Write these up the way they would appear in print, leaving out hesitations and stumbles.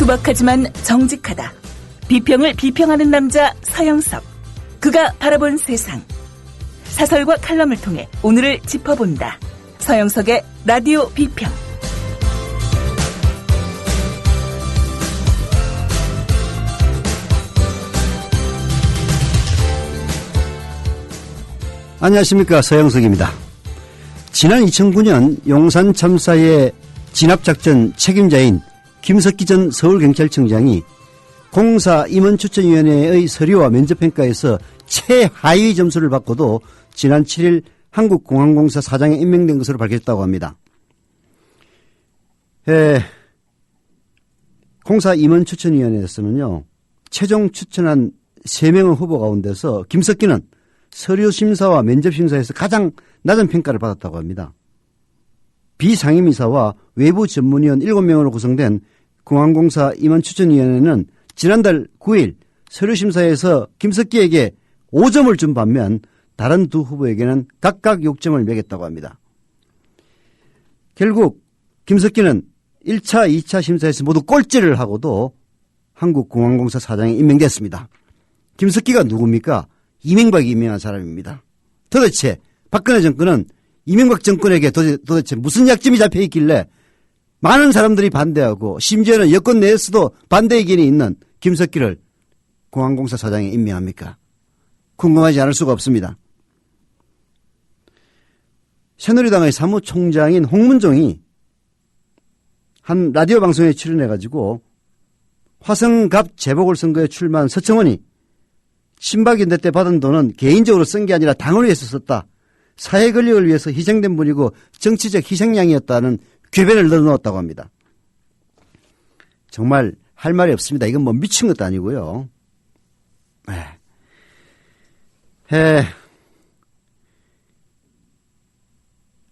투박하지만 정직하다. 비평을 비평하는 남자 서영석. 그가 바라본 세상. 사설과 칼럼을 통해 오늘을 짚어본다. 서영석의 라디오 비평. 안녕하십니까, 서영석입니다. 지난 2009년 용산 참사의 진압작전 책임자인 김석기 전 서울경찰청장이 공사 임원추천위원회의 서류와 면접평가에서 최하위 점수를 받고도 지난 7일 한국공항공사 사장에 임명된 것으로 밝혔다고 합니다. 공사 임원추천위원회에서는요, 최종 추천한 3명의 후보 가운데서 김석기는 서류심사와 면접심사에서 가장 낮은 평가를 받았다고 합니다. 비상임이사와 외부 전문위원 7명으로 구성된 공항공사 임원추천위원회는 지난달 9일 서류심사에서 김석기에게 5점을 준 반면 다른 두 후보에게는 각각 6점을 매겼다고 합니다. 결국 김석기는 1차, 2차 심사에서 모두 꼴찌를 하고도 한국공항공사 사장에 임명됐습니다. 김석기가 누굽니까? 이명박이 임명한 사람입니다. 도대체 박근혜 정권은 이명박 정권에게 도대체 무슨 약점이 잡혀 있길래 많은 사람들이 반대하고 심지어는 여권 내에서도 반대 의견이 있는 김석기를 공항공사 사장에 임명합니까? 궁금하지 않을 수가 없습니다. 새누리당의 사무총장인 홍문종이 한 라디오 방송에 출연해가지고 화성갑 재보궐선거에 출마한 서청원이 신박연대 때 받은 돈은 개인적으로 쓴 게 아니라 당을 위해서 썼다. 사회 권력을 위해서 희생된 분이고 정치적 희생양이었다는 궤변을 넣어놓았다고 합니다. 정말 할 말이 없습니다. 이건 뭐 미친 것도 아니고요.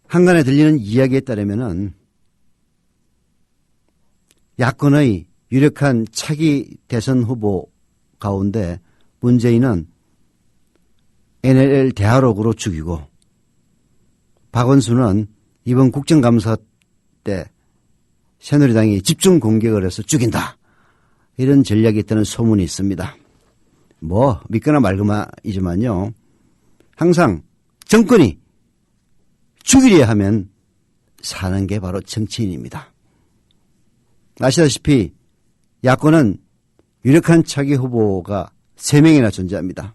한간에 들리는 이야기에 따르면은 야권의 유력한 차기 대선 후보 가운데 문재인은 NLL 대화록으로 죽이고 박원순은 이번 국정감사 때 새누리당이 집중 공격을 해서 죽인다. 이런 전략이 있다는 소문이 있습니다. 뭐 믿거나 말거나이지만요. 항상 정권이 죽이려 하면 사는 게 바로 정치인입니다. 아시다시피 야권은 유력한 차기 후보가 3명이나 존재합니다.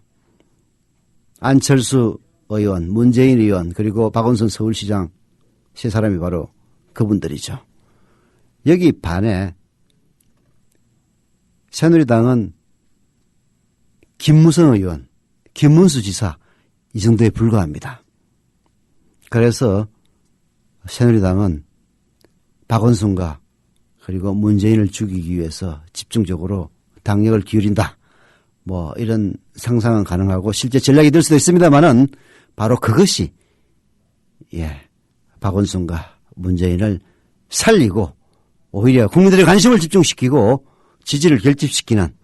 안철수 의원, 문재인 의원, 그리고 박원순 서울시장 3사람이 바로 그분들이죠. 여기 반해 새누리당은 김무성 의원, 김문수 지사 이 정도에 불과합니다. 그래서 새누리당은 박원순과 그리고 문재인을 죽이기 위해서 집중적으로 당력을 기울인다. 뭐 이런 상상은 가능하고 실제 전략이 될 수도 있습니다만은 바로 그것이 박원순과 문재인을 살리고 오히려 국민들의 관심을 집중시키고 지지를 결집시키는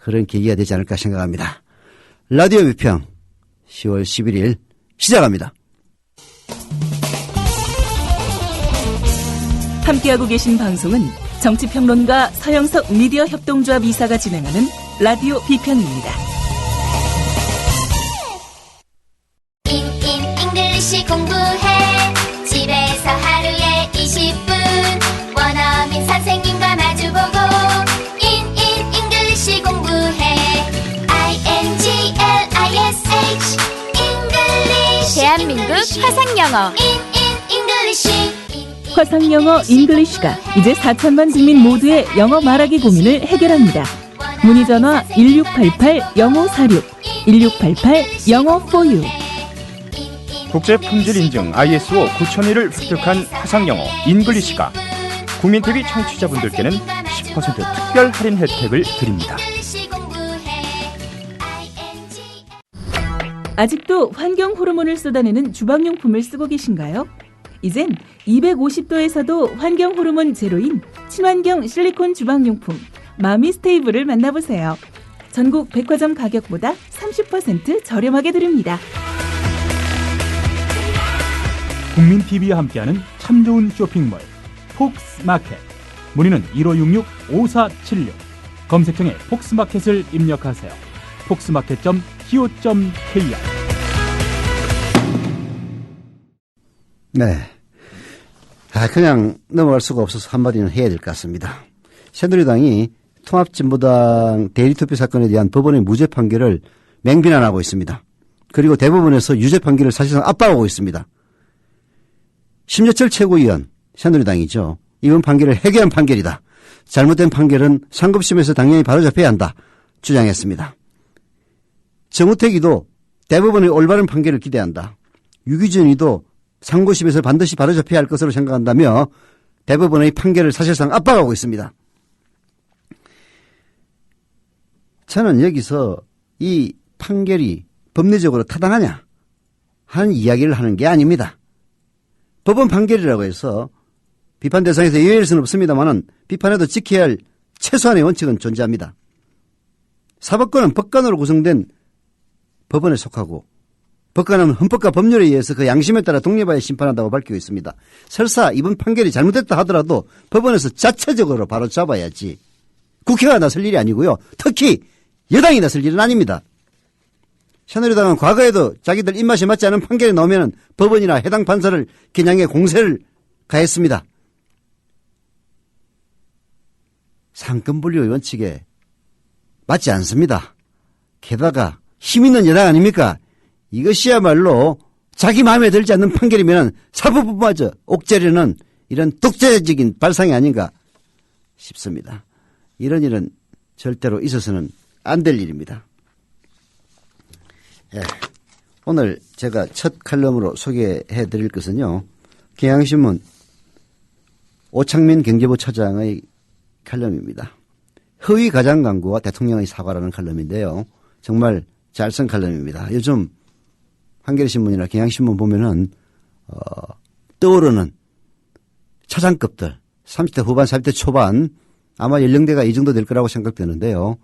그런 계기가 되지 않을까 생각합니다. 라디오 비평 10월 11일 시작합니다. 함께하고 계신 방송은 정치평론가 서영석 미디어 협동조합 이사가 진행하는 라디오 비평입니다. 잉글리시 공부해 집에서 하루에 20분 원어민 선생님과 마주보고 잉글리시 공부해 INGLISH 잉글리시 대한민국 화상영어 잉글리시 화상영어 잉글리시가 이제 4천만 국민 모두의 영어 말하기 고민을 해결합니다. 문의전화 1688-0546, 1688-영어4U. 국제품질 인증 ISO 9001을 획득한 화상영어 잉글리시가 국민TV 청취자분들께는 10% 특별 할인 혜택을 드립니다. 아직도 환경 호르몬을 쏟아내는 주방용품을 쓰고 계신가요? 이젠 250도에서도 환경 호르몬 제로인 친환경 실리콘 주방용품 마미스테이블을 만나보세요. 전국 백화점 가격보다 30% 저렴하게 드립니다. 국민TV와 함께하는 참 좋은 쇼핑몰 폭스마켓. 문의는 1566-5476. 검색창에 폭스마켓을 입력하세요. 폭스마켓.co.kr. 네. 그냥 넘어갈 수가 없어서 한마디는 해야 될 것 같습니다. 새누리당이 통합진보당 대리투표 사건에 대한 법원의 무죄 판결을 맹비난하고 있습니다. 그리고 대법원에서 유죄 판결을 사실상 압박하고 있습니다. 심재철 최고위원, 새누리당이죠. 이번 판결을 해결한 판결이다. 잘못된 판결은 상급심에서 당연히 바로잡혀야 한다. 주장했습니다. 정우택이도 대법원의 올바른 판결을 기대한다. 유기준이도 상고심에서 반드시 바로잡혀야 할 것으로 생각한다며 대법원의 판결을 사실상 압박하고 있습니다. 저는 여기서 이 판결이 법리적으로 타당하냐 하는 이야기를 하는 게 아닙니다. 법원 판결이라고 해서 비판 대상에서 예외일 수는 없습니다만 비판에도 지켜야 할 최소한의 원칙은 존재합니다. 사법권은 법관으로 구성된 법원에 속하고 법관은 헌법과 법률에 의해서 그 양심에 따라 독립하여 심판한다고 밝히고 있습니다. 설사 이번 판결이 잘못됐다 하더라도 법원에서 자체적으로 바로 잡아야지 국회가 나설 일이 아니고요. 특히 여당이 나설 일은 아닙니다. 새누리당은 과거에도 자기들 입맛에 맞지 않은 판결이 나오면 법원이나 해당 판사를 겨냥해 공세를 가했습니다. 상권분리의 원칙에 맞지 않습니다. 게다가 힘 있는 여당 아닙니까? 이것이야말로 자기 마음에 들지 않는 판결이면 사법부마저 옥죄려는 이런 독재적인 발상이 아닌가 싶습니다. 이런 일은 절대로 있어서는 안 될 일입니다. 예, 오늘 제가 첫 칼럼으로 소개해 드릴 것은요. 경향신문 오창민 경제부 차장의 칼럼입니다. 허위 가장 광고와 대통령의 사과라는 칼럼인데요. 정말 잘 쓴 칼럼입니다. 요즘 한겨레신문이나 경향신문 보면은 떠오르는 차장급들 30대 후반 40대 초반 아마 연령대가 이 정도 될 거라고 생각되는데요.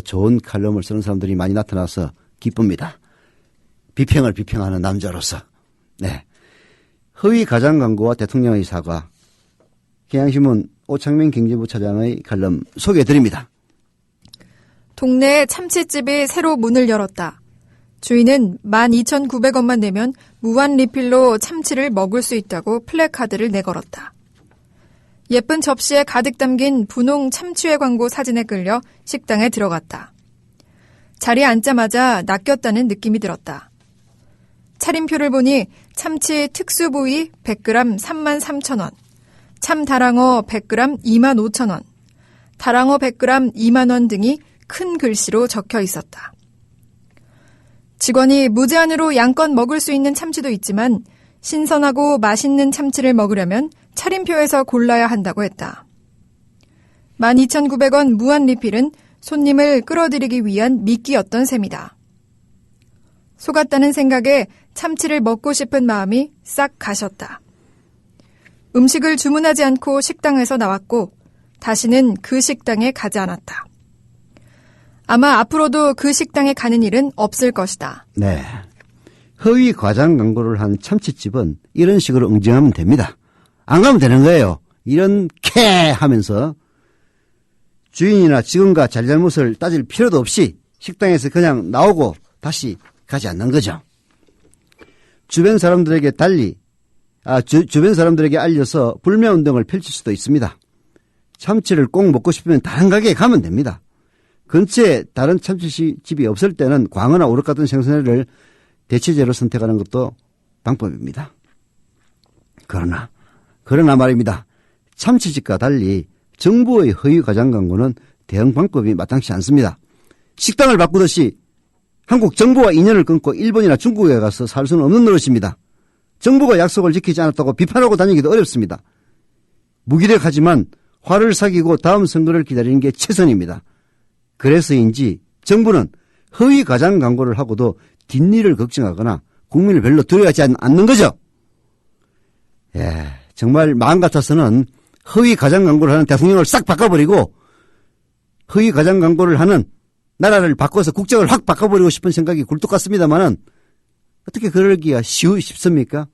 좋은 칼럼을 쓰는 사람들이 많이 나타나서 기쁩니다. 비평을 비평하는 남자로서. 네. 허위 가장 광고와 대통령의 사과. 경향신문 오창민 경제부 차장의 칼럼 소개해드립니다. 동네에 참치집이 새로 문을 열었다. 주인은 12,900원만 내면 무한 리필로 참치를 먹을 수 있다고 플래카드를 내걸었다. 예쁜 접시에 가득 담긴 분홍 참치회 광고 사진에 끌려 식당에 들어갔다. 자리에 앉자마자 낚였다는 느낌이 들었다. 차림표를 보니 참치 특수부위 100g 33,000원, 참다랑어 100g 25,000원, 다랑어 100g 2만원 등이 큰 글씨로 적혀 있었다. 직원이 무제한으로 양껏 먹을 수 있는 참치도 있지만 신선하고 맛있는 참치를 먹으려면 차림표에서 골라야 한다고 했다. 12,900원 무한 리필은 손님을 끌어들이기 위한 미끼였던 셈이다. 속았다는 생각에 참치를 먹고 싶은 마음이 싹 가셨다. 음식을 주문하지 않고 식당에서 나왔고 다시는 그 식당에 가지 않았다. 아마 앞으로도 그 식당에 가는 일은 없을 것이다. 네. 허위 과장 광고를 한 참치집은 이런 식으로 응징하면 됩니다. 안 가면 되는 거예요. 이렇게 하면서 주인이나 직원과 잘잘못을 따질 필요도 없이 식당에서 그냥 나오고 다시 가지 않는 거죠. 주변 사람들에게 주변 사람들에게 알려서 불매운동을 펼칠 수도 있습니다. 참치를 꼭 먹고 싶으면 다른 가게에 가면 됩니다. 근처에 다른 참치집이 없을 때는 광어나 우럭 같은 생선회를 대체제로 선택하는 것도 방법입니다. 그러나 말입니다. 참치집과 달리 정부의 허위 과장 광고는 대응 방법이 마땅치 않습니다. 식당을 바꾸듯이 한국 정부와 인연을 끊고 일본이나 중국에 가서 살 수는 없는 노릇입니다. 정부가 약속을 지키지 않았다고 비판하고 다니기도 어렵습니다. 무기력하지만 화를 사귀고 다음 선거를 기다리는 게 최선입니다. 그래서인지 정부는 허위 과장 광고를 하고도 뒷일을 걱정하거나 국민을 별로 두려워하지 않는 거죠. 예, 정말 마음 같아서는 허위 과장 광고를 하는 대통령을 싹 바꿔버리고 허위 과장 광고를 하는 나라를 바꿔서 국적을 확 바꿔버리고 싶은 생각이 굴뚝 같습니다만은 어떻게 그러기가 쉽습니까?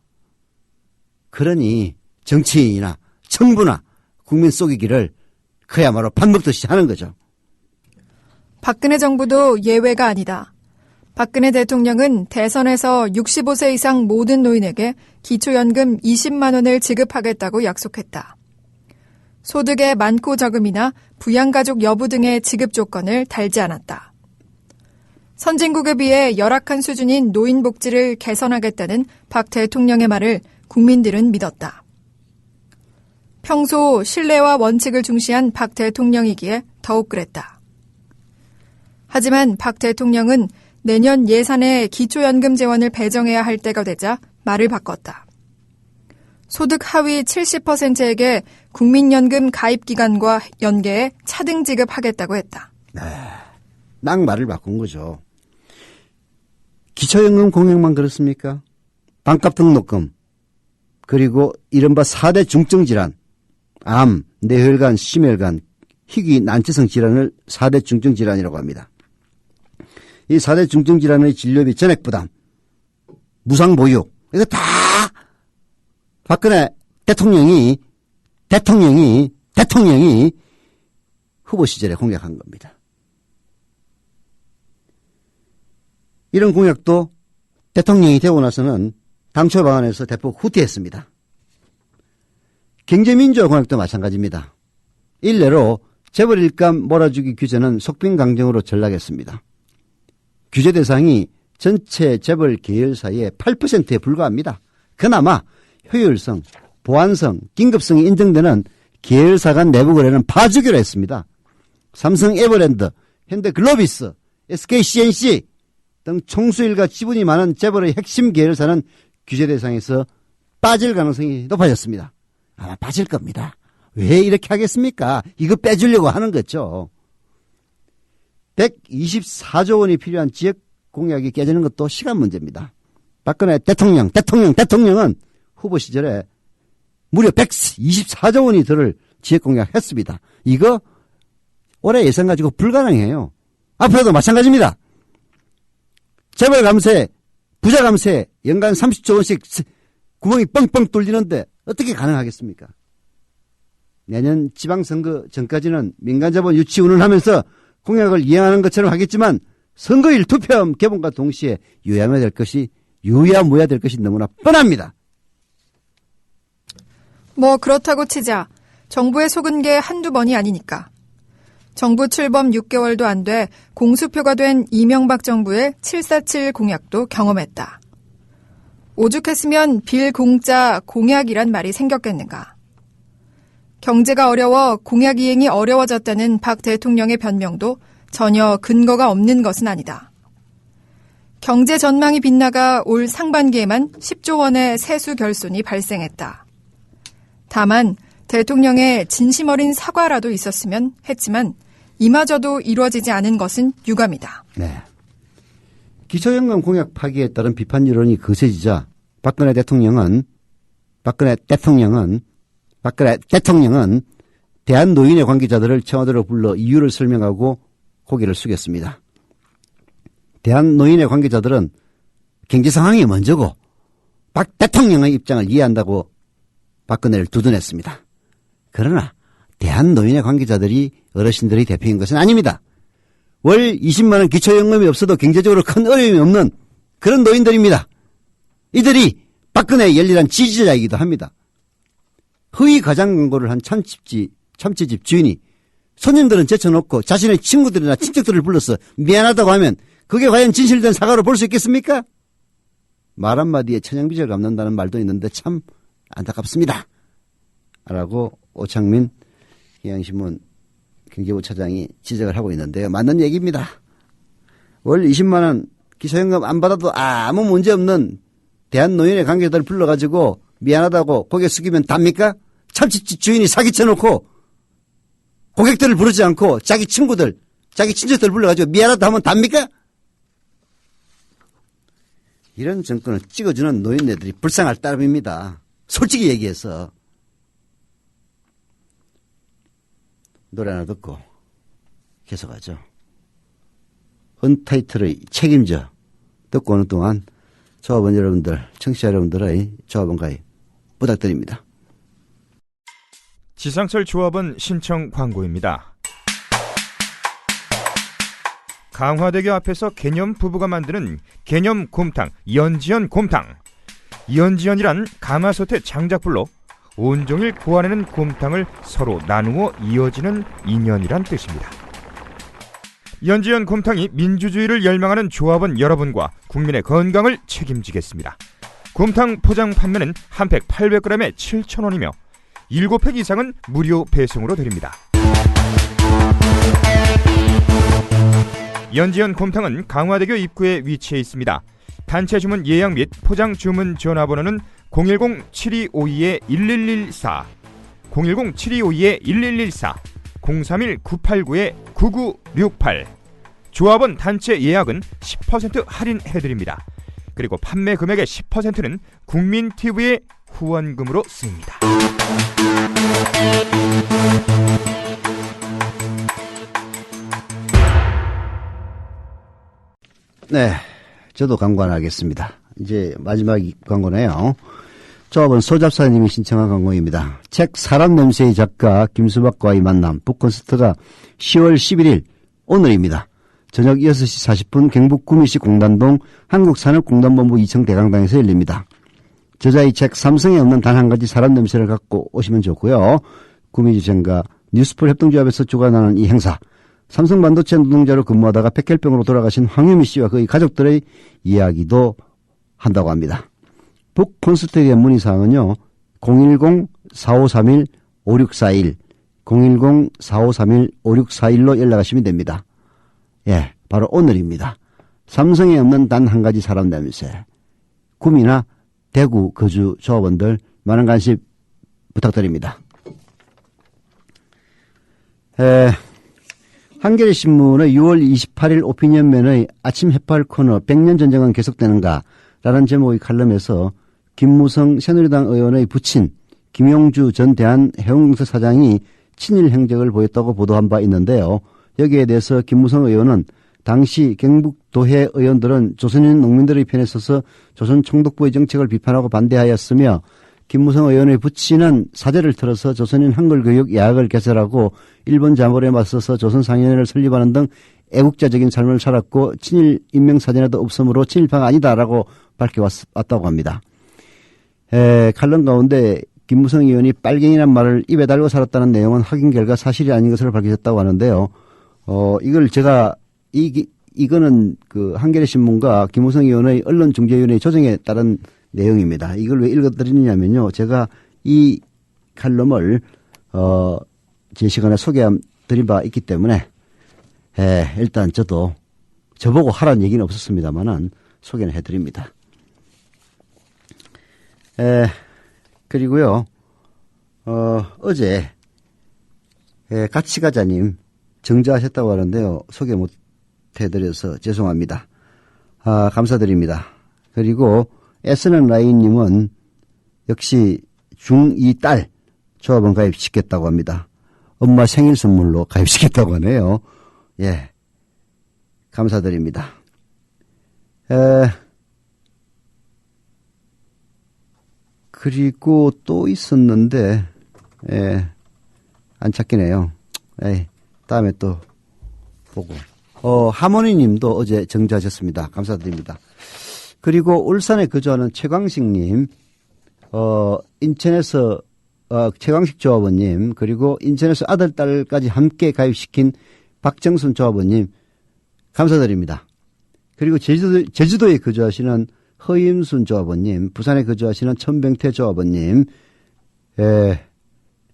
그러니 정치인이나 정부나 국민 속이기를 그야말로 밥 먹듯이 하는 거죠. 박근혜 정부도 예외가 아니다. 박근혜 대통령은 대선에서 65세 이상 모든 노인에게 기초연금 20만 원을 지급하겠다고 약속했다. 소득의 많고 적음이나 부양가족 여부 등의 지급 조건을 달지 않았다. 선진국에 비해 열악한 수준인 노인 복지를 개선하겠다는 박 대통령의 말을 국민들은 믿었다. 평소 신뢰와 원칙을 중시한 박 대통령이기에 더욱 그랬다. 하지만 박 대통령은 내년 예산에 기초연금 재원을 배정해야 할 때가 되자 말을 바꿨다. 소득 하위 70%에게 국민연금 가입기간과 연계해 차등 지급하겠다고 했다. 딱 말을 바꾼 거죠. 기초연금 공약만 그렇습니까? 반값 등록금, 그리고 이른바 4대 중증질환, 암, 뇌혈관, 심혈관, 희귀, 난치성 질환을 4대 중증질환이라고 합니다. 이 4대 중증질환의 진료비 전액부담, 무상보육, 이거 다 박근혜 대통령이 후보 시절에 공약한 겁니다. 이런 공약도 대통령이 되고 나서는 당초 방안에서 대폭 후퇴했습니다. 경제민주화 공약도 마찬가지입니다. 일례로 재벌 일감 몰아주기 규제는 속빈강정으로 전락했습니다. 규제 대상이 전체 재벌 계열사의 8%에 불과합니다. 그나마 효율성, 보안성, 긴급성이 인정되는 계열사 간 내부 거래는 봐주기로 했습니다. 삼성 에버랜드, 현대글로비스, SKCNC 등 총수일가 지분이 많은 재벌의 핵심 계열사는 규제 대상에서 빠질 가능성이 높아졌습니다. 아마 빠질 겁니다. 왜 이렇게 하겠습니까? 이거 빼주려고 하는 거죠. 124조 원이 필요한 지역 공약이 깨지는 것도 시간 문제입니다. 박근혜 대통령은 후보 시절에 무려 124조 원이 들을 지역 공약 했습니다. 이거 올해 예산 가지고 불가능해요. 앞으로도 마찬가지입니다. 재벌 감세, 부자 감세 연간 30조 원씩 구멍이 뻥뻥 뚫리는데 어떻게 가능하겠습니까? 내년 지방선거 전까지는 민간자본 유치 운운하면서 공약을 이행하는 것처럼 하겠지만 선거일 투표함 개봉과 동시에 유야무야 될 것이 너무나 뻔합니다. 뭐 그렇다고 치자 정부에 속은 게 한두 번이 아니니까. 정부 출범 6개월도 안 돼 공수표가 된 이명박 정부의 747 공약도 경험했다. 오죽했으면 빌 공짜 공약이란 말이 생겼겠는가. 경제가 어려워 공약 이행이 어려워졌다는 박 대통령의 변명도 전혀 근거가 없는 것은 아니다. 경제 전망이 빗나가 올 상반기에만 10조 원의 세수 결손이 발생했다. 다만 대통령의 진심 어린 사과라도 있었으면 했지만 이마저도 이루어지지 않은 것은 유감이다. 네. 기초연금 공약 파기에 따른 비판 여론이 거세지자 박근혜 대통령은 대한노인회 관계자들을 청와대로 불러 이유를 설명하고 고개를 숙였습니다. 대한노인회 관계자들은 경제 상황이 먼저고 박 대통령의 입장을 이해한다고 박근혜를 두둔했습니다. 그러나 대한노인회 관계자들이 어르신들의 대표인 것은 아닙니다. 월 20만 원 기초연금이 없어도 경제적으로 큰 어려움이 없는 그런 노인들입니다. 이들이 박근혜의 열렬한 지지자이기도 합니다. 허위 가장 광고를 한 참치집 주인이 손님들은 제쳐놓고 자신의 친구들이나 친척들을 불러서 미안하다고 하면 그게 과연 진실된 사과로 볼 수 있겠습니까? 말 한마디에 천양빚을 갚는다는 말도 있는데 참 안타깝습니다. 라고 오창민 경향신문 경제부 차장이 지적을 하고 있는데요. 맞는 얘기입니다. 월 20만 원 기초연금 안 받아도 아무 문제 없는 대한노인회 관계자들을 불러가지고 미안하다고 고개 숙이면 답니까? 참치집 주인이 사기쳐놓고 고객들을 부르지 않고 자기 친구들, 자기 친척들 불러가지고 미안하다 하면 답니까? 이런 정권을 찍어주는 노인네들이 불쌍할 따름입니다. 솔직히 얘기해서. 노래 하나 듣고 계속하죠. 언타이틀의 책임져 듣고 오는 동안 조합원 여러분들, 청취자 여러분들의 조합원 가입 부탁드립니다. 지상철 조합원 신청 광고입니다. 강화대교 앞에서 개념 부부가 만드는 개념 곰탕 연지연 곰탕. 연지연이란 가마솥의 장작불로 온종일 구워내는 곰탕을 서로 나누어 이어지는 인연이란 뜻입니다. 연지연 곰탕이 민주주의를 열망하는 조합원 여러분과 국민의 건강을 책임지겠습니다. 곰탕 포장 판매는 한 팩 800g에 7,000원이며 7팩 이상은 무료 배송으로 드립니다. 연지연 곰탕은 강화대교 입구에 위치해 있습니다. 단체 주문 예약 및 포장 주문 전화번호는 010-7252-1114, 010-7252-1114, 031-989-9968. 조합원 단체 예약은 10% 할인해드립니다. 그리고 판매 금액의 10%는 국민TV의 후원금으로 쓰입니다. 네, 저도 광고하겠습니다. 이제 마지막 광고네요. 조합원 소잡사님이 신청한 광고입니다. 책 사람 냄새의 작가 김수박과의 만남 북콘서트가 10월 11일 오늘입니다. 저녁 6시 40분 경북 구미시 공단동 한국산업공단본부 2층 대강당에서 열립니다. 저자의 책 삼성에 없는 단 한 가지 사람 냄새를 갖고 오시면 좋고요. 구미지청과 뉴스풀 협동조합에서 주관하는 이 행사, 삼성반도체 노동자로 근무하다가 백혈병으로 돌아가신 황유미 씨와 그의 가족들의 이야기도 한다고 합니다. 북 콘서트에 대한 문의사항은요. 010-4531-5641, 010-4531-5641로 연락하시면 됩니다. 예, 바로 오늘입니다. 삼성에 없는 단 한 가지 사람 냄새. 구미나 대구 거주 조합원들 많은 관심 부탁드립니다. 한겨레 신문의 6월 28일 오피니언맨의 아침 해팔 코너 100년 전쟁은 계속되는가 라는 제목의 칼럼에서 김무성 새누리당 의원의 부친 김용주 전 대한해운공사 사장이 친일 행적을 보였다고 보도한 바 있는데요. 여기에 대해서 김무성 의원은 당시 경북도회 의원들은 조선인 농민들의 편에 서서 조선 총독부의 정책을 비판하고 반대하였으며 김무성 의원의 부친은 사제를 틀어서 조선인 한글교육 야학을 개설하고 일본 자몰에 맞서서 조선상인회를 설립하는 등 애국자적인 삶을 살았고 친일 인명사진에도 없으므로 친일파가 아니다라고 밝혀왔다고 합니다. 칼럼 가운데 김무성 의원이 빨갱이란 말을 입에 달고 살았다는 내용은 확인 결과 사실이 아닌 것을 밝히셨다고 하는데요. 이걸 제가 이거는 그 한겨레 신문과 김무성 의원의 언론중재위원회 조정에 따른 내용입니다. 이걸 왜 읽어드리냐면요. 제가 이 칼럼을 제 시간에 소개드린 바 있기 때문에 일단 저보고 하라는 얘기는 없었습니다만은 소개는 해드립니다. 그리고요. 어제 같이가자님 정자하셨다고 하는데요. 소개 못 해드려서 죄송합니다. 감사드립니다. 그리고 애쓰는 라인님은 역시 중2 딸 조합원 가입시켰다고 합니다. 엄마 생일 선물로 가입시켰다고 하네요. 예, 감사드립니다. 그리고 또 있었는데 안 찾기네요. 다음에 또 보고. 하모니님도 어제 정지하셨습니다. 감사드립니다. 그리고 울산에 거주하는 최광식님, 인천에서 최광식 조합원님, 그리고 인천에서 아들, 딸까지 함께 가입시킨 박정순 조합원님, 감사드립니다. 그리고 제주도에 거주하시는 허임순 조합원님, 부산에 거주하시는 천병태 조합원님,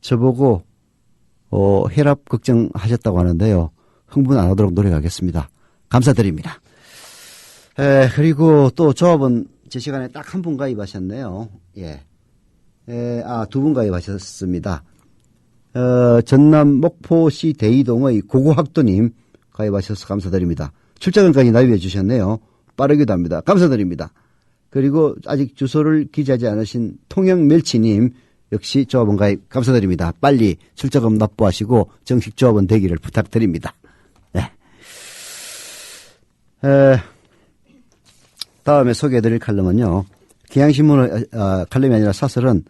저보고 혈압 걱정하셨다고 하는데요. 흥분 안 하도록 노력하겠습니다. 감사드립니다. 그리고 또 조합원 제 시간에 딱 한 분 가입하셨네요. 예. 두 분 가입하셨습니다. 전남 목포시 대이동의 고고학도님 가입하셔서 감사드립니다. 출장은까지 나입해 주셨네요. 빠르기도 합니다. 감사드립니다. 그리고 아직 주소를 기재하지 않으신 통영멸치님 역시 조합원 가입 감사드립니다. 빨리 출자금 납부하시고 정식 조합원 되기를 부탁드립니다. 네. 다음에 소개해드릴 칼럼은요. 기양신문의 칼럼이 아니라 사설은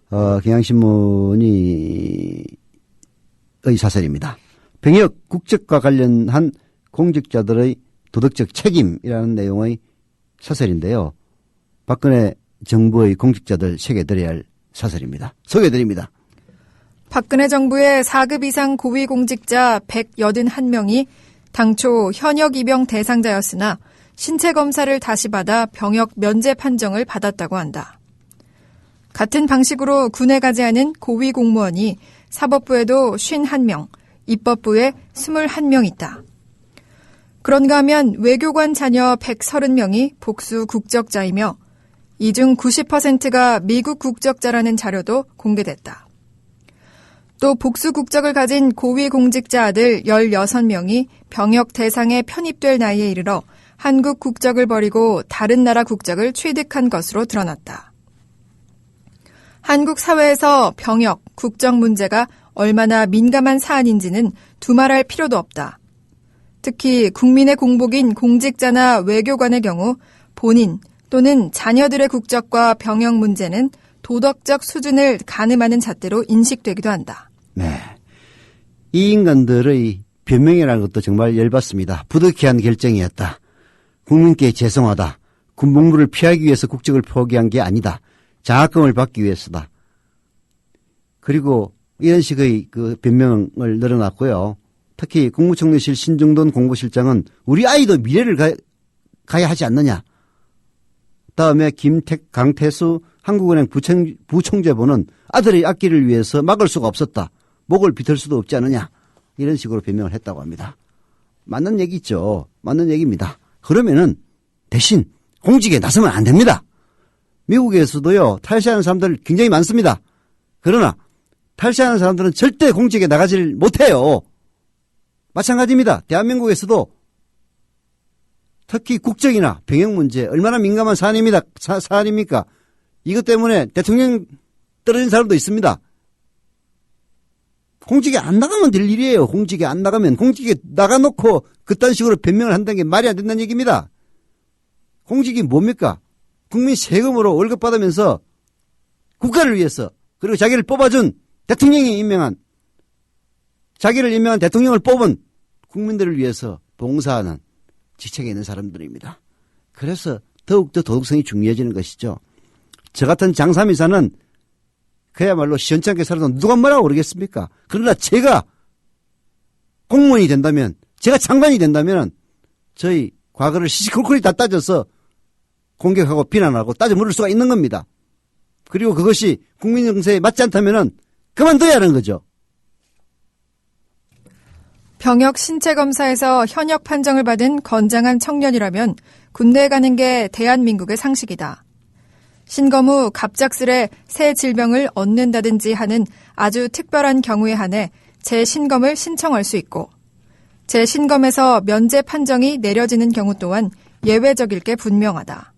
경향신문이 의 사설입니다. 병역 국적과 관련한 공직자들의 도덕적 책임이라는 내용의 사설인데요. 박근혜 정부의 공직자들 새겨드려야 할 사설입니다. 소개해드립니다. 박근혜 정부의 4급 이상 고위공직자 181명이 당초 현역 입영 대상자였으나 신체 검사를 다시 받아 병역 면제 판정을 받았다고 한다. 같은 방식으로 군에 가지 않은 고위 공무원이 사법부에도 51명, 입법부에 21명 있다. 그런가 하면 외교관 자녀 130명이 복수 국적자이며 이 중 90%가 미국 국적자라는 자료도 공개됐다. 또 복수 국적을 가진 고위 공직자 아들 16명이 병역 대상에 편입될 나이에 이르러 한국 국적을 버리고 다른 나라 국적을 취득한 것으로 드러났다. 한국 사회에서 병역, 국적 문제가 얼마나 민감한 사안인지는 두말할 필요도 없다. 특히 국민의 공복인 공직자나 외교관의 경우 본인 또는 자녀들의 국적과 병역 문제는 도덕적 수준을 가늠하는 잣대로 인식되기도 한다. 네. 이 인간들의 변명이라는 것도 정말 열받습니다. 부득이한 결정이었다. 국민께 죄송하다. 군복무를 피하기 위해서 국적을 포기한 게 아니다. 장학금을 받기 위해서다. 그리고 이런 식의 그 변명을 늘어놨고요. 특히 국무총리실 신중돈 공보실장은 우리 아이도 미래를 가야 하지 않느냐. 다음에 강태수 한국은행 부총재보는 아들의 앞길을 위해서 막을 수가 없었다. 목을 비틀 수도 없지 않느냐. 이런 식으로 변명을 했다고 합니다. 맞는 얘기죠. 맞는 얘기입니다. 그러면은 대신 공직에 나서면 안 됩니다. 미국에서도요, 탈세하는 사람들 굉장히 많습니다. 그러나 탈세하는 사람들은 절대 공직에 나가질 못해요. 마찬가지입니다. 대한민국에서도 특히 국적이나 병역 문제 얼마나 민감한 사안입니까? 이것 때문에 대통령 떨어진 사람도 있습니다. 공직에 안 나가면 될 일이에요. 공직에 안 나가면 공직에 나가놓고 그딴 식으로 변명을 한다는 게 말이 안 된다는 얘기입니다. 공직이 뭡니까? 국민 세금으로 월급 받으면서 국가를 위해서 그리고 자기를 뽑아준 대통령이 임명한 자기를 임명한 대통령을 뽑은 국민들을 위해서 봉사하는 직책에 있는 사람들입니다. 그래서 더욱더 도덕성이 중요해지는 것이죠. 저 같은 장삼이사는 그야말로 시원찮게 살아도 누가 뭐라고 그러겠습니까? 그러나 제가 공무원이 된다면, 제가 장관이 된다면 저희 과거를 시시콜콜이 다 따져서 공격하고 비난하고 따져 물을 수가 있는 겁니다. 그리고 그것이 국민 정서에 맞지 않다면 그만둬야 하는 거죠. 병역 신체 검사에서 현역 판정을 받은 건장한 청년이라면 군대에 가는 게 대한민국의 상식이다. 신검 후 갑작스레 새 질병을 얻는다든지 하는 아주 특별한 경우에 한해 재신검을 신청할 수 있고 재신검에서 면제 판정이 내려지는 경우 또한 예외적일 게 분명하다.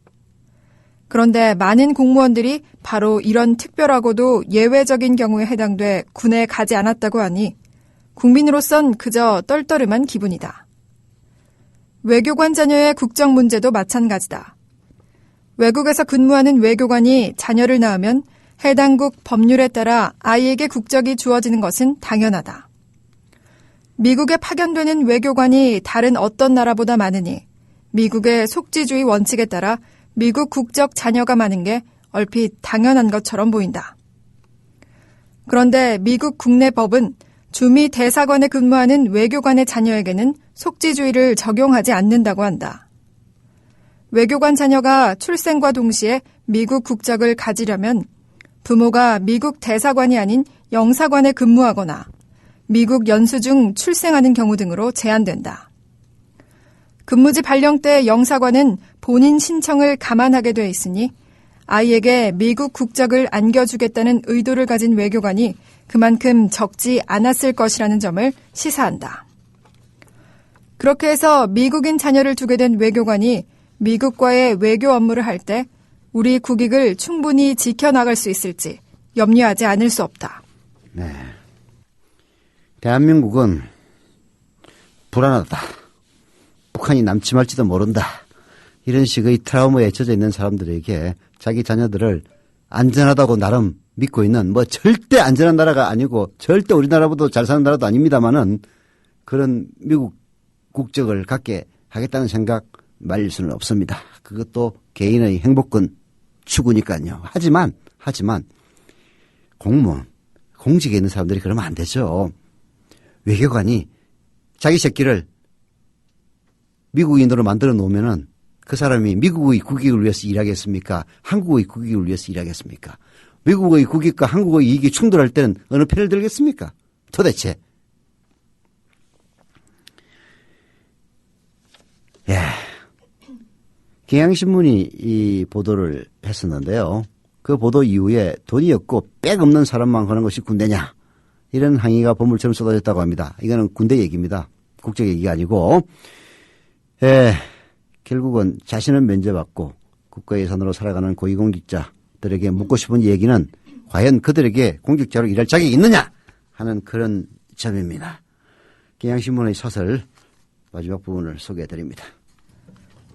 그런데 많은 공무원들이 바로 이런 특별하고도 예외적인 경우에 해당돼 군에 가지 않았다고 하니 국민으로선 그저 떨떠름한 기분이다. 외교관 자녀의 국적 문제도 마찬가지다. 외국에서 근무하는 외교관이 자녀를 낳으면 해당국 법률에 따라 아이에게 국적이 주어지는 것은 당연하다. 미국에 파견되는 외교관이 다른 어떤 나라보다 많으니 미국의 속지주의 원칙에 따라 미국 국적 자녀가 많은 게 얼핏 당연한 것처럼 보인다. 그런데 미국 국내 법은 주미 대사관에 근무하는 외교관의 자녀에게는 속지주의를 적용하지 않는다고 한다. 외교관 자녀가 출생과 동시에 미국 국적을 가지려면 부모가 미국 대사관이 아닌 영사관에 근무하거나 미국 연수 중 출생하는 경우 등으로 제한된다. 근무지 발령 때 영사관은 본인 신청을 감안하게 돼 있으니 아이에게 미국 국적을 안겨주겠다는 의도를 가진 외교관이 그만큼 적지 않았을 것이라는 점을 시사한다. 그렇게 해서 미국인 자녀를 두게 된 외교관이 미국과의 외교 업무를 할 때 우리 국익을 충분히 지켜나갈 수 있을지 염려하지 않을 수 없다. 네. 대한민국은 불안하다. 북한이 남침할지도 모른다. 이런 식의 트라우마에 젖어 있는 사람들에게 자기 자녀들을 안전하다고 나름 믿고 있는 뭐 절대 안전한 나라가 아니고 절대 우리나라보다 잘 사는 나라도 아닙니다만은 그런 미국 국적을 갖게 하겠다는 생각 말릴 수는 없습니다. 그것도 개인의 행복권 추구니까요. 하지만 공무원, 공직에 있는 사람들이 그러면 안 되죠. 외교관이 자기 새끼를 미국인으로 만들어 놓으면은 그 사람이 미국의 국익을 위해서 일하겠습니까? 한국의 국익을 위해서 일하겠습니까? 미국의 국익과 한국의 이익이 충돌할 때는 어느 편을 들겠습니까? 도대체. 예. 경향신문이 이 보도를 했었는데요. 그 보도 이후에 돈이 없고 빽 없는 사람만 하는 것이 군대냐. 이런 항의가 보물처럼 쏟아졌다고 합니다. 이거는 군대 얘기입니다. 국적 얘기가 아니고. 예. 결국은 자신은 면제받고 국가 예산으로 살아가는 고위공직자들에게 묻고 싶은 얘기는 과연 그들에게 공직자로 일할 자격이 있느냐 하는 그런 점입니다. 경향신문의 사설 마지막 부분을 소개해드립니다.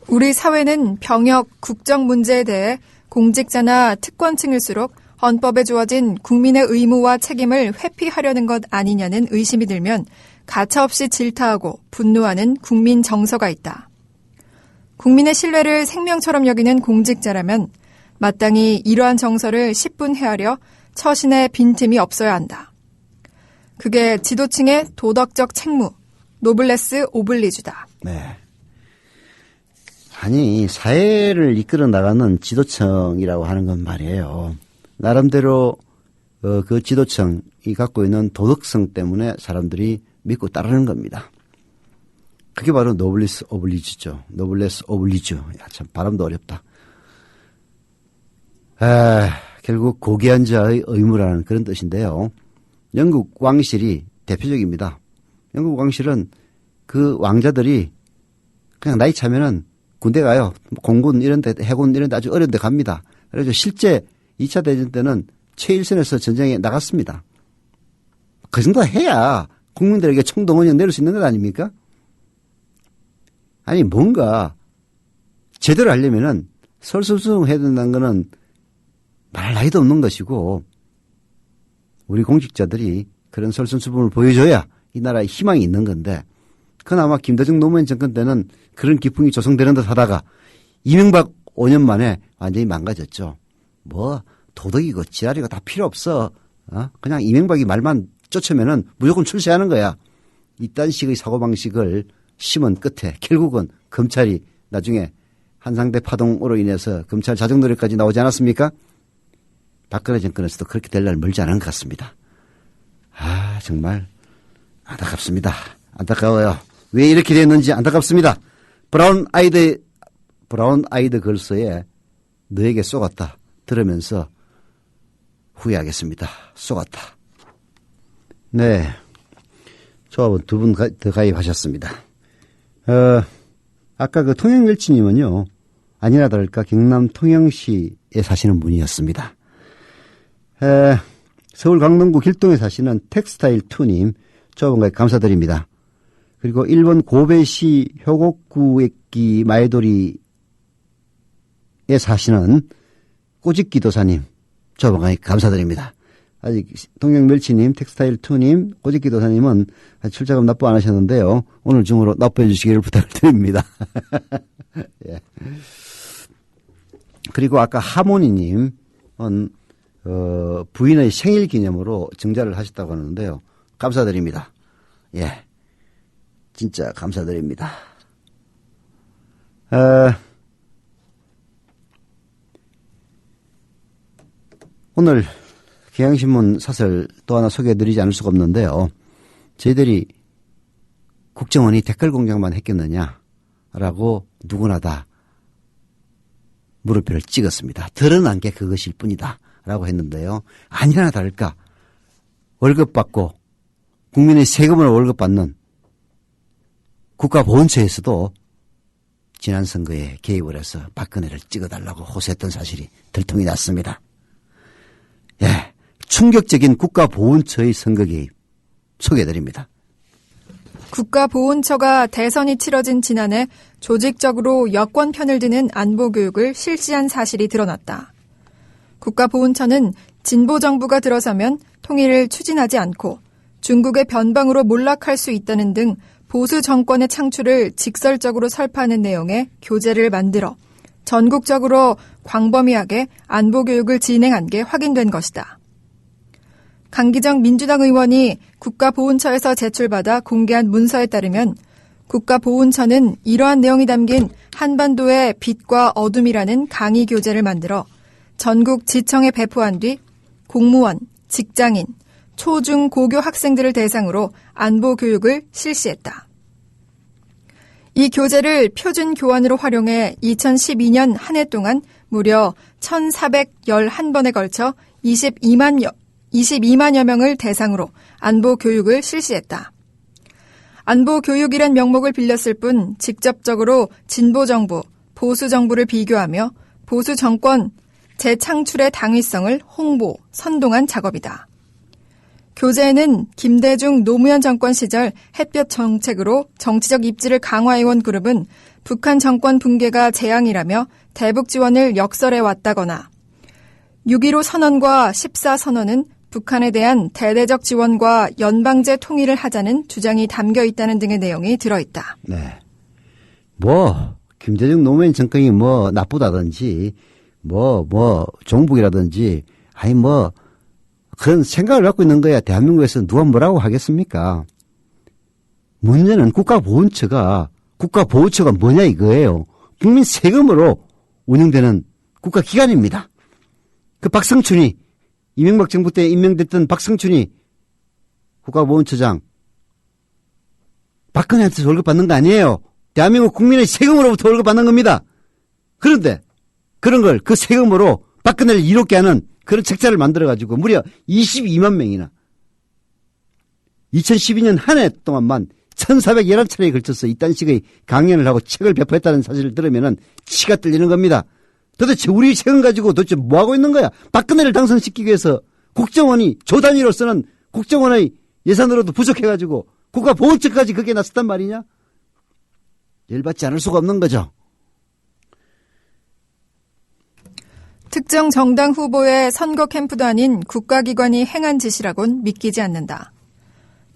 우리 사회는 병역, 국정 문제에 대해 공직자나 특권층일수록 헌법에 주어진 국민의 의무와 책임을 회피하려는 것 아니냐는 의심이 들면 가차없이 질타하고 분노하는 국민 정서가 있다. 국민의 신뢰를 생명처럼 여기는 공직자라면 마땅히 이러한 정서를 10분 헤아려 처신에 빈틈이 없어야 한다. 그게 지도층의 도덕적 책무, 노블레스 오블리주다. 네. 아니, 사회를 이끌어 나가는 지도층이라고 하는 건 말이에요. 나름대로 그 지도층이 갖고 있는 도덕성 때문에 사람들이 믿고 따르는 겁니다. 그게 바로 노블레스 오블리주죠. 노블레스 오블리주. 야, 참 발음도 어렵다. 결국 고귀한 자의 의무라는 그런 뜻인데요. 영국 왕실이 대표적입니다. 영국 왕실은 그 왕자들이 그냥 나이 차면은 군대 가요. 공군 이런 데, 해군 이런 데 아주 어려운 데 갑니다. 그래서 실제 2차 대전 때는 최일선에서 전쟁에 나갔습니다. 그 정도 해야 국민들에게 총동원이 내릴 수 있는 것 아닙니까? 아니, 뭔가 제대로 하려면은 설수승해야 된다는 거는 말할 나위도 없는 것이고, 우리 공직자들이 그런 설순수범을 보여줘야 이 나라에 희망이 있는 건데, 그나마 김대중 노무현 정권 때는 그런 기풍이 조성되는 듯 하다가 이명박 5년 만에 완전히 망가졌죠. 뭐 도덕이고 지랄이고 다 필요 없어. 그냥 이명박이 말만 쫓으면은 무조건 출세하는 거야. 이딴 식의 사고방식을 심은 끝에 결국은 검찰이 나중에 한상대 파동으로 인해서 검찰 자정 노력까지 나오지 않았습니까? 박근혜 정권에서도 그렇게 될 날 멀지 않은 것 같습니다. 정말 안타깝습니다. 안타까워요. 왜 이렇게 됐는지 안타깝습니다. 브라운 아이드 걸스의 너에게 쏘갔다 들으면서 후회하겠습니다. 쏘갔다. 네. 조합은 2분 더 가입하셨습니다. 아까 그 통영멸치님은요, 아니나 다를까 경남 통영시에 사시는 분이었습니다. 서울 강동구 길동에 사시는 텍스타일2님, 조합원가에 감사드립니다. 그리고 일본 고베시 효곡구에끼 마에도리에 사시는 꼬집기도사님, 조합원가에 감사드립니다. 아직 동양멸치님, 텍스타일2님, 꼬집기도사님은 출자금 납부 안 하셨는데요. 오늘 중으로 납부해 주시기를 부탁을 드립니다. 예. 그리고 아까 하모니님은 부인의 생일 기념으로 증자를 하셨다고 하는데요. 감사드립니다. 예, 진짜 감사드립니다. 오늘 경향신문 사설 또 하나 소개해드리지 않을 수가 없는데요. 저희들이 국정원이 댓글 공작만 했겠느냐라고 누구나 다 물음표를 찍었습니다. 드러난 게 그것일 뿐이다 라고 했는데요. 아니나 다를까 월급 받고 국민의 세금으로 월급 받는 국가보훈처에서도 지난 선거에 개입을 해서 박근혜를 찍어달라고 호소했던 사실이 들통이 났습니다. 예. 충격적인 국가보훈처의 선거 개입 소개해드립니다. 국가보훈처가 대선이 치러진 지난해 조직적으로 여권 편을 드는 안보교육을 실시한 사실이 드러났다. 국가보훈처는 진보 정부가 들어서면 통일을 추진하지 않고 중국의 변방으로 몰락할 수 있다는 등 보수 정권의 창출을 직설적으로 설파하는 내용의 교재를 만들어 전국적으로 광범위하게 안보 교육을 진행한 게 확인된 것이다. 강기정 민주당 의원이 국가보훈처에서 제출받아 공개한 문서에 따르면 국가보훈처는 이러한 내용이 담긴 한반도의 빛과 어둠이라는 강의 교재를 만들어 전국 지청에 배포한 뒤 공무원, 직장인, 초, 중, 고교 학생들을 대상으로 안보 교육을 실시했다. 이 교재를 표준 교환으로 활용해 2012년 한 해 동안 무려 1,411번에 걸쳐 22만여 명을 대상으로 안보 교육을 실시했다. 안보 교육이란 명목을 빌렸을 뿐 직접적으로 진보 정부, 보수 정부를 비교하며 보수 정권 재창출의 당위성을 홍보, 선동한 작업이다. 교재에는 김대중 노무현 정권 시절 햇볕 정책으로 정치적 입지를 강화해온 그룹은 북한 정권 붕괴가 재앙이라며 대북 지원을 역설해왔다거나 6.15 선언과 14 선언은 북한에 대한 대대적 지원과 연방제 통일을 하자는 주장이 담겨 있다는 등의 내용이 들어있다. 네. 김대중 노무현 정권이 나쁘다든지, 종북이라든지, 그런 생각을 갖고 있는 거야. 대한민국에서 누가 뭐라고 하겠습니까? 문제는 국가보훈처가 뭐냐 이거예요. 국민 세금으로 운영되는 국가기관입니다. 그 박성춘이, 이명박 정부 때 임명됐던 박성춘이 국가보훈처장, 박근혜한테서 월급 받는 거 아니에요. 대한민국 국민의 세금으로부터 월급 받는 겁니다. 그런데 그런 걸 그 세금으로 박근혜를 이롭게 하는 그런 책자를 만들어가지고 무려 22만 명이나 2012년 한 해 동안만 1,411차례에 걸쳐서 이딴 식의 강연을 하고 책을 배포했다는 사실을 들으면 치가 떨리는 겁니다. 도대체 우리 세금 가지고 도대체 뭐하고 있는 거야? 박근혜를 당선시키기 위해서 국정원이 조 단위로 쓰는 국정원의 예산으로도 부족해가지고 국가보훈처까지 그게 나섰단 말이냐? 열받지 않을 수가 없는 거죠. 특정 정당 후보의 선거 캠프도 아닌 국가기관이 행한 짓이라곤 믿기지 않는다.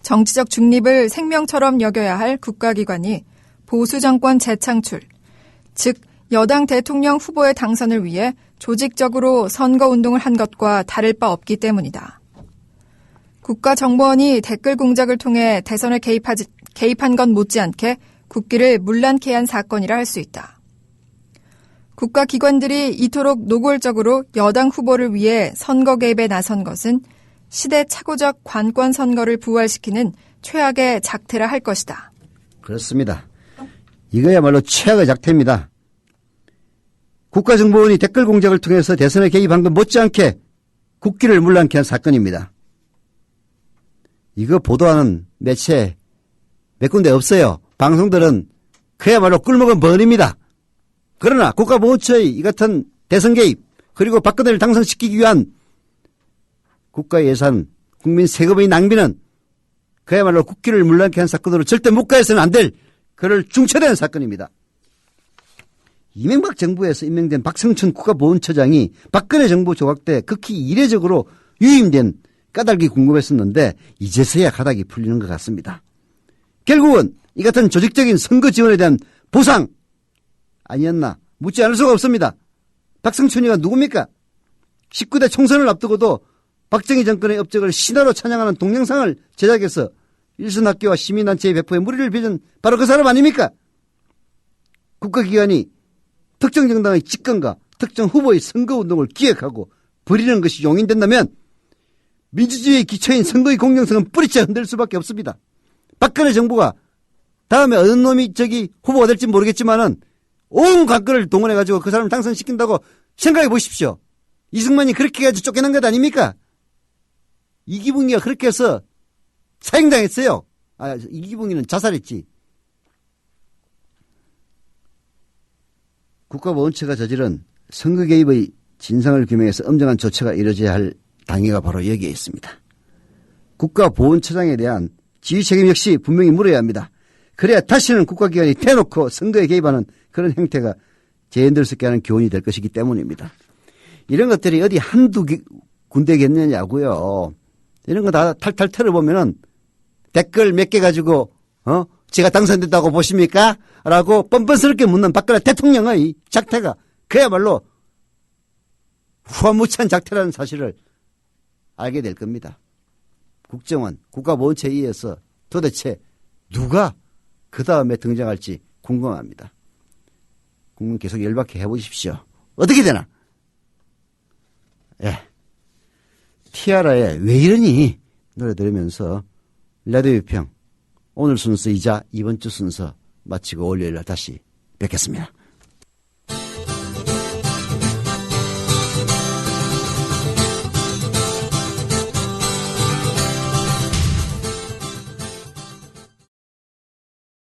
정치적 중립을 생명처럼 여겨야 할 국가기관이 보수 정권 재창출, 즉 여당 대통령 후보의 당선을 위해 조직적으로 선거운동을 한 것과 다를 바 없기 때문이다. 국가정보원이 댓글 공작을 통해 대선에 개입한 건 못지않게 국기를 문란케 한 사건이라 할 수 있다. 국가기관들이 이토록 노골적으로 여당 후보를 위해 선거 개입에 나선 것은 시대착오적 관권 선거를 부활시키는 최악의 작태라 할 것이다. 그렇습니다. 이거야말로 최악의 작태입니다. 국가정보원이 댓글 공작을 통해서 대선에 개입한 건 못지않게 국기를 문란케 한 사건입니다. 이거 보도하는 매체 몇 군데 없어요. 방송들은 그야말로 꿀먹은 번입니다. 그러나 국가보훈처의 이 같은 대선 개입 그리고 박근혜를 당선시키기 위한 국가 예산, 국민 세금의 낭비는 그야말로 국기를 문란케 한 사건으로 절대 묵과해서는 안 될 그를 중처대한 사건입니다. 이명박 정부에서 임명된 박성춘 국가보훈처장이 박근혜 정부 조각 때 극히 이례적으로 유임된 까닭이 궁금했었는데 이제서야 가닥이 풀리는 것 같습니다. 결국은 이 같은 조직적인 선거 지원에 대한 보상 아니었나 묻지 않을 수가 없습니다. 박성춘이가 누굽니까? 19대 총선을 앞두고도 박정희 정권의 업적을 신화로 찬양하는 동영상을 제작해서 일선학교와 시민단체의 배포에 무리를 빚은 바로 그 사람 아닙니까? 국가기관이 특정 정당의 집권과 특정 후보의 선거운동을 기획하고 벌이는 것이 용인된다면 민주주의의 기초인 선거의 공정성은 뿌리째 흔들 수밖에 없습니다. 박근혜 정부가 다음에 어느 놈이 후보가 될지 모르겠지만은 온 관건을 동원해가지고 그 사람을 당선시킨다고 생각해 보십시오. 이승만이 그렇게 해가지고 쫓겨난 것 아닙니까? 이기붕이가 그렇게 해서 사형당했어요. 이기붕이는 자살했지. 국가보훈처가 저지른 선거 개입의 진상을 규명해서 엄정한 조처가 이루어져야 할 당위가 바로 여기에 있습니다. 국가보훈처장에 대한 지휘 책임 역시 분명히 물어야 합니다. 그래야 다시는 국가기관이 대놓고 선거에 개입하는 그런 행태가 재현될 수 있게 하는 교훈이 될 것이기 때문입니다. 이런 것들이 어디 한두 군대겠느냐고요. 이런 거 다 탈탈 털어보면은 댓글 몇 개 가지고 제가 당선됐다고 보십니까? 라고 뻔뻔스럽게 묻는 박근혜 대통령의 작태가 그야말로 후한무치한 작태라는 사실을 알게 될 겁니다. 국정원, 국가보훈처에서 도대체 누가 그 다음에 등장할지 궁금합니다. 국민 계속 열받게 해보십시오. 어떻게 되나? 예. 티아라의 왜 이러니? 노래 들으면서 라디오 평 오늘 순서이자 이번 주 순서 마치고 월요일날 다시 뵙겠습니다.